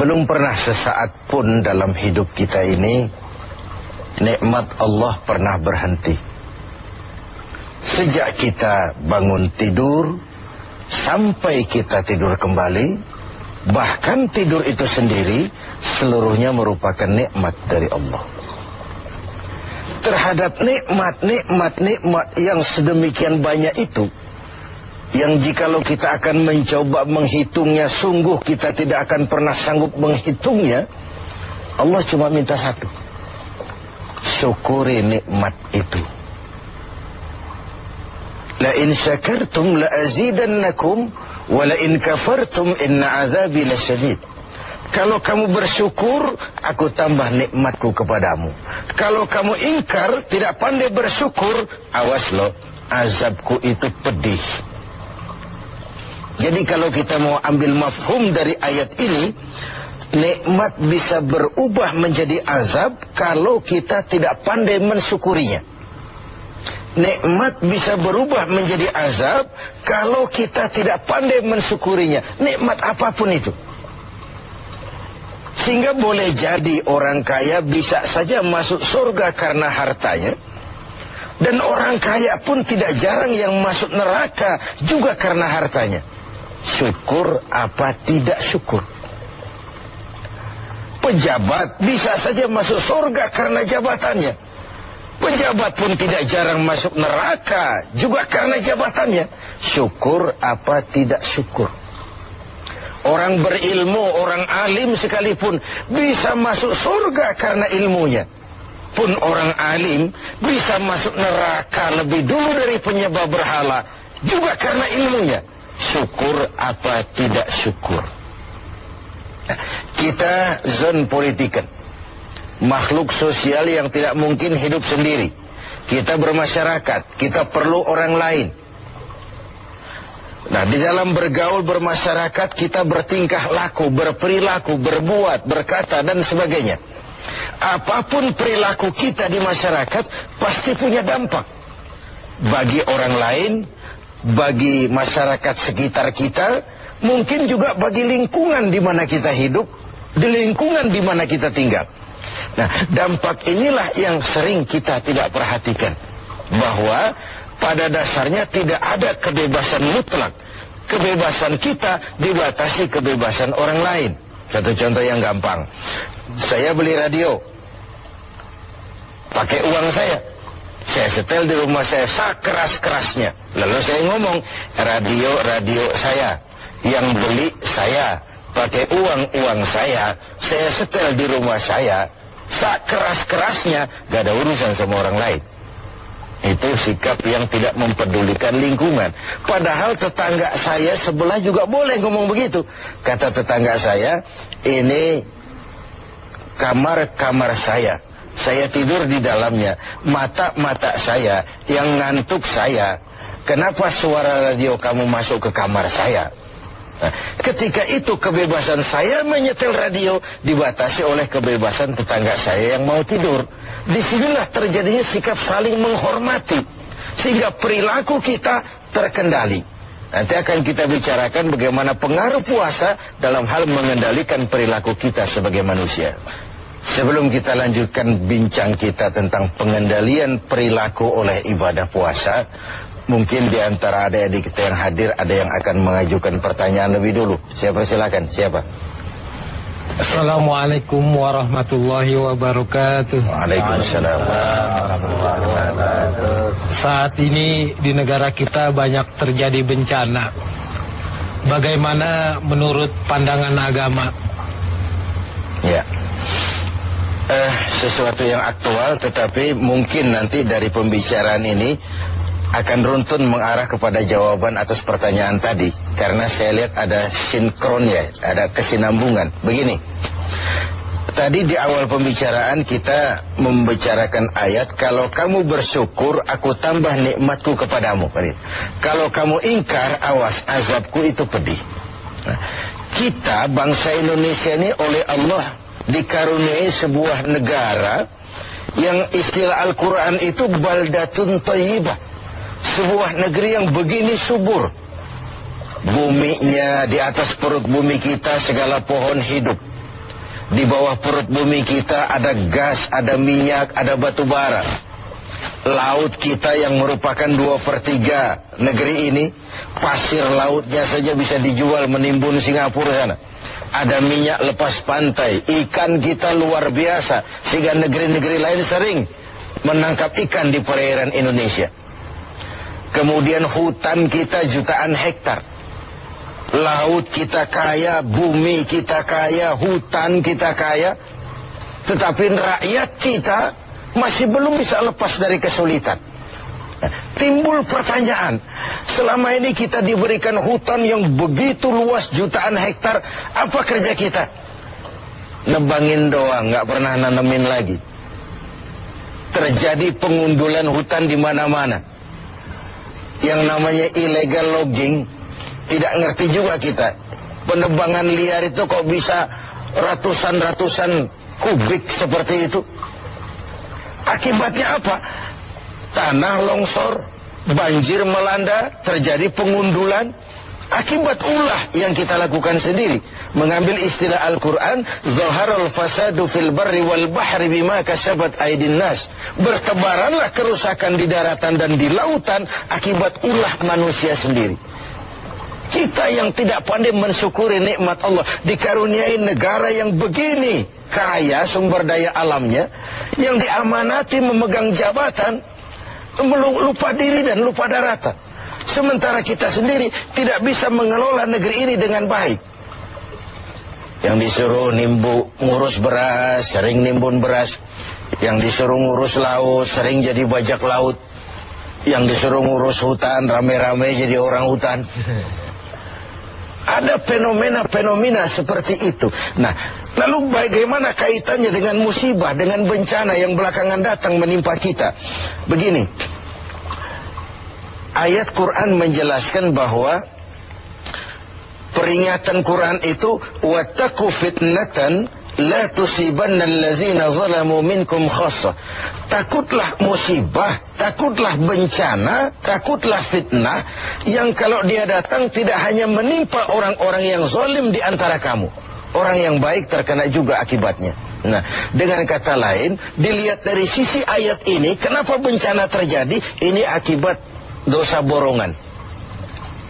belum pernah sesaat pun dalam hidup kita ini nikmat Allah pernah berhenti. Sejak kita bangun tidur sampai kita tidur kembali, bahkan tidur itu sendiri seluruhnya merupakan nikmat dari Allah. Terhadap nikmat yang sedemikian banyak itu, yang jikalau kita akan mencoba menghitungnya, sungguh kita tidak akan pernah sanggup menghitungnya. Allah cuma minta satu: syukuri nikmat itu. La in syakartum la azidannakum wa la in kafartum inna azabi lasyadid. Kalau kamu bersyukur, aku tambah nikmatku kepadamu. Kalau kamu ingkar, tidak pandai bersyukur, awas loh, azabku itu pedih. Jadi kalau kita mau ambil mafhum dari ayat ini, nikmat bisa berubah menjadi azab kalau kita tidak pandai mensyukurinya. Nikmat bisa berubah menjadi azab kalau kita tidak pandai mensyukurinya. Nikmat apapun itu. Sehingga boleh jadi orang kaya bisa saja masuk surga karena hartanya, dan orang kaya pun tidak jarang yang masuk neraka juga karena hartanya. Syukur apa tidak syukur? Pejabat bisa saja masuk surga karena jabatannya. Pejabat pun tidak jarang masuk neraka juga karena jabatannya. Syukur apa tidak syukur? Orang berilmu, orang alim sekalipun bisa masuk surga karena ilmunya. Pun orang alim bisa masuk neraka lebih dulu dari penyembah berhala juga karena ilmunya. Syukur apa tidak syukur? Nah, kita zon politikan, makhluk sosial yang tidak mungkin hidup sendiri. Kita bermasyarakat, kita perlu orang lain. Nah, di dalam bergaul bermasyarakat kita bertingkah laku, berperilaku, berbuat, berkata dan sebagainya. Apapun perilaku kita di masyarakat pasti punya dampak bagi orang lain, bagi masyarakat sekitar kita, mungkin juga bagi lingkungan di mana kita hidup, di lingkungan di mana kita tinggal. Nah, dampak inilah yang sering kita tidak perhatikan, bahwa pada dasarnya tidak ada kebebasan mutlak. Kebebasan kita dibatasi kebebasan orang lain. Satu contoh yang gampang. Saya beli radio pakai uang saya. Saya setel di rumah saya sekeras-kerasnya. Lalu saya ngomong, radio saya, yang beli saya, pakai uang saya setel di rumah saya, sekeras-kerasnya, gak ada urusan sama orang lain. Itu sikap yang tidak mempedulikan lingkungan. Padahal tetangga saya sebelah juga boleh ngomong begitu. Kata tetangga saya, ini kamar saya tidur di dalamnya, mata saya yang ngantuk saya. Kenapa suara radio kamu masuk ke kamar saya? Nah, ketika itu kebebasan saya menyetel radio dibatasi oleh kebebasan tetangga saya yang mau tidur. Disinilah terjadinya sikap saling menghormati, sehingga perilaku kita terkendali. Nanti akan kita bicarakan bagaimana pengaruh puasa dalam hal mengendalikan perilaku kita sebagai manusia. Sebelum kita lanjutkan bincang kita tentang pengendalian perilaku oleh ibadah puasa, mungkin di antara adik-adik kita yang hadir ada yang akan mengajukan pertanyaan lebih dulu. Saya persilakan, siapa? Assalamualaikum warahmatullahi wabarakatuh. Waalaikumsalam warahmatullahi wabarakatuh. Saat ini di negara kita banyak terjadi bencana. Bagaimana menurut pandangan agama? Ya, sesuatu yang aktual, tetapi mungkin nanti dari pembicaraan ini akan runtun mengarah kepada jawaban atas pertanyaan tadi, karena saya lihat ada sinkron ya, ada kesinambungan. Begini, tadi di awal pembicaraan kita membicarakan ayat, kalau kamu bersyukur aku tambah nikmatku kepadamu. Kalau kamu ingkar, awas azabku itu pedih. Nah, kita bangsa Indonesia ini oleh Allah dikaruniai sebuah negara yang istilah Al-Quran itu baldatun thayyibah. Sebuah negeri yang begini subur. Buminya, di atas perut bumi kita segala pohon hidup. Di bawah perut bumi kita ada gas, ada minyak, ada batu bara. Laut kita yang merupakan 2/3 negeri ini, pasir lautnya saja bisa dijual menimbun Singapura sana. Ada minyak lepas pantai, ikan kita luar biasa, sehingga negeri-negeri lain sering menangkap ikan di perairan Indonesia. Kemudian hutan kita jutaan hektar. Laut kita kaya, bumi kita kaya, hutan kita kaya. Tetapi rakyat kita masih belum bisa lepas dari kesulitan. Timbul pertanyaan, selama ini kita diberikan hutan yang begitu luas jutaan hektar, apa kerja kita? Nebangin doang, nggak pernah nanemin lagi. Terjadi pengundulan hutan di mana-mana. Yang namanya illegal logging, tidak ngerti juga kita. Penebangan liar itu kok bisa ratusan kubik seperti itu. Akibatnya apa? Tanah longsor, banjir melanda, terjadi pengundulan. Akibat ulah yang kita lakukan sendiri. Mengambil istilah Al-Quran, Zaharul fasadu fil barri wal bahri bima kasabat aydin nas. Bertebaranlah kerusakan di daratan dan di lautan akibat ulah manusia sendiri. Kita yang tidak pandai mensyukuri nikmat Allah, dikaruniai negara yang begini kaya sumber daya alamnya, yang diamanati memegang jabatan, lupa diri dan lupa daratan. Sementara kita sendiri tidak bisa mengelola negeri ini dengan baik. Yang disuruh ngurus beras, sering nimbun beras. Yang disuruh ngurus laut, sering jadi bajak laut. Yang disuruh ngurus hutan, rame-rame jadi orang hutan. Ada fenomena-fenomena seperti itu. Nah, lalu bagaimana kaitannya dengan musibah, dengan bencana yang belakangan datang menimpa kita? Begini, ayat Quran menjelaskan bahwa peringatan Quran itu wattaqu fitnatan la tusibanna allazina zalamu minkum khassah. Takutlah musibah, takutlah bencana, takutlah fitnah yang kalau dia datang tidak hanya menimpa orang-orang yang zalim di antara kamu. Orang yang baik terkena juga akibatnya. Nah, dengan kata lain, dilihat dari sisi ayat ini, kenapa bencana terjadi? Ini akibat dosa borongan.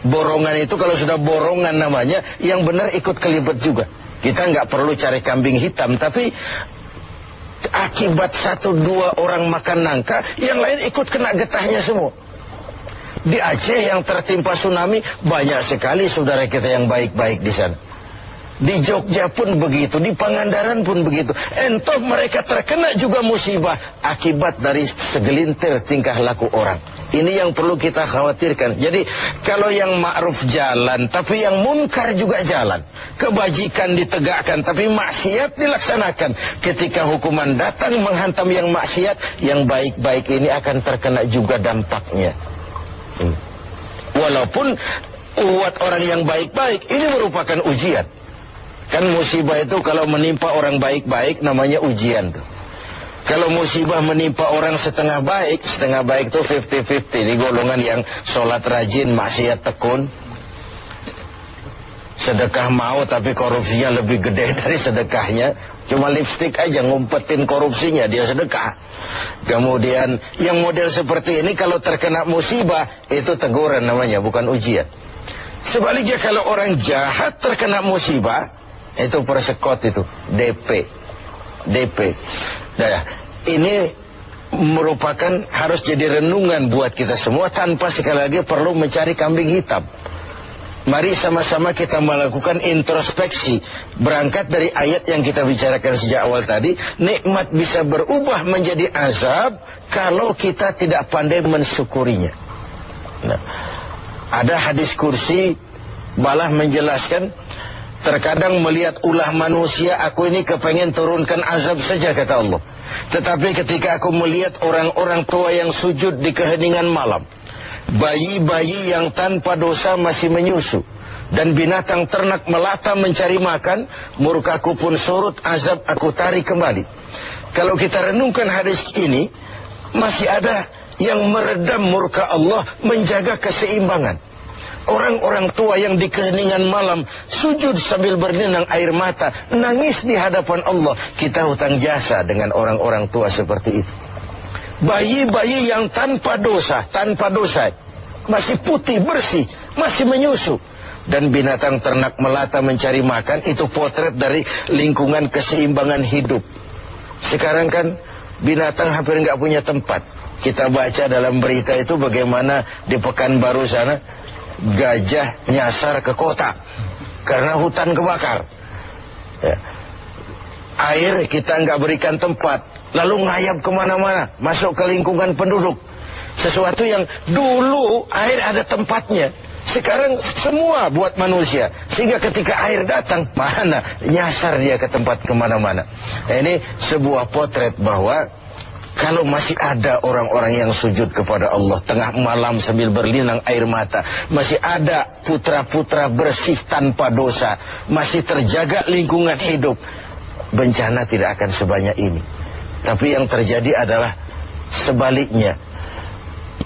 Borongan itu kalau sudah borongan namanya, yang benar ikut kelibet juga. Kita nggak perlu cari kambing hitam, tapi akibat 1-2 orang makan nangka, yang lain ikut kena getahnya semua. Di Aceh yang tertimpa tsunami, banyak sekali saudara kita yang baik-baik di sana. Di Jogja pun begitu, di Pangandaran pun begitu. Entah mereka terkena juga musibah akibat dari segelintir tingkah laku orang. Ini yang perlu kita khawatirkan. Jadi kalau yang ma'ruf jalan, tapi yang munkar juga jalan. Kebajikan ditegakkan, tapi maksiat dilaksanakan. Ketika hukuman datang menghantam yang maksiat, yang baik-baik ini akan terkena juga dampaknya. Walaupun buat orang yang baik-baik, ini merupakan ujian. Kan musibah itu kalau menimpa orang baik-baik namanya ujian tuh. Kalau musibah menimpa orang setengah baik itu 50-50. Di golongan yang sholat rajin, maksiat tekun. Sedekah mau tapi korupsinya lebih gede dari sedekahnya. Cuma lipstik aja ngumpetin korupsinya, dia sedekah. Kemudian yang model seperti ini kalau terkena musibah, itu teguran namanya, bukan ujian. Sebaliknya kalau orang jahat terkena musibah, itu persekot itu, DP. Nah, ini merupakan harus jadi renungan buat kita semua tanpa sekali lagi perlu mencari kambing hitam. Mari sama-sama kita melakukan introspeksi. Berangkat dari ayat yang kita bicarakan sejak awal tadi, nikmat bisa berubah menjadi azab kalau kita tidak pandai mensyukurinya. Nah, ada hadis kursi malah menjelaskan, terkadang melihat ulah manusia, aku ini kepengen turunkan azab saja, kata Allah. Tetapi ketika aku melihat orang-orang tua yang sujud di keheningan malam, bayi-bayi yang tanpa dosa masih menyusu, dan binatang ternak melata mencari makan, murkaku pun surut, azab aku tarik kembali. Kalau kita renungkan hadis ini, masih ada yang meredam murka Allah, menjaga keseimbangan. Orang-orang tua yang di keheningan malam sujud sambil berlinang air mata, nangis di hadapan Allah. Kita hutang jasa dengan orang-orang tua seperti itu. Bayi-bayi yang tanpa dosa, masih putih, bersih, masih menyusu. Dan binatang ternak melata mencari makan, itu potret dari lingkungan keseimbangan hidup. Sekarang kan binatang hampir nggak punya tempat. Kita baca dalam berita itu bagaimana di Pekanbaru sana gajah nyasar ke kota karena hutan kebakar. Ya. Air kita nggak berikan tempat, lalu ngayap kemana-mana, masuk ke lingkungan penduduk. Sesuatu yang dulu air ada tempatnya, sekarang semua buat manusia. Sehingga ketika air datang, mana nyasar dia ke tempat kemana-mana. Nah, ini sebuah potret bahwa kalau masih ada orang-orang yang sujud kepada Allah tengah malam sambil berlinang air mata, masih ada putra-putra bersih tanpa dosa, masih terjaga lingkungan hidup, bencana tidak akan sebanyak ini. Tapi yang terjadi adalah sebaliknya.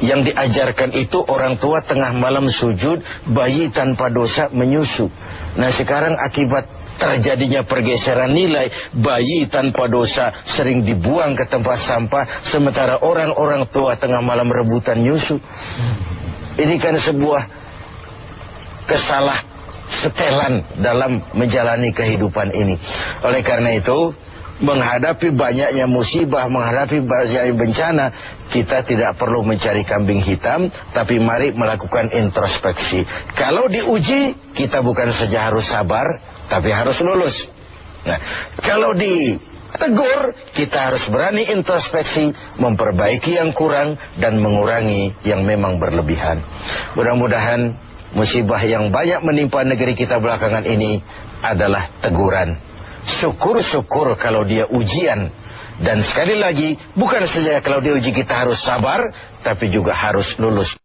Yang diajarkan itu orang tua tengah malam sujud, bayi tanpa dosa menyusu. Nah sekarang akibat terjadinya pergeseran nilai, bayi tanpa dosa sering dibuang ke tempat sampah, sementara orang-orang tua tengah malam rebutan nyusu. Ini kan sebuah kesalah setelan dalam menjalani kehidupan ini. Oleh karena itu, menghadapi banyaknya musibah, menghadapi banyaknya bencana, kita tidak perlu mencari kambing hitam, tapi mari melakukan introspeksi. Kalau diuji, kita bukan saja harus sabar, tapi harus lulus. Nah, kalau ditegur, kita harus berani introspeksi, memperbaiki yang kurang dan mengurangi yang memang berlebihan. Mudah-mudahan musibah yang banyak menimpa negeri kita belakangan ini adalah teguran. Syukur-syukur kalau dia ujian. Dan sekali lagi, bukan saja kalau dia uji kita harus sabar, tapi juga harus lulus.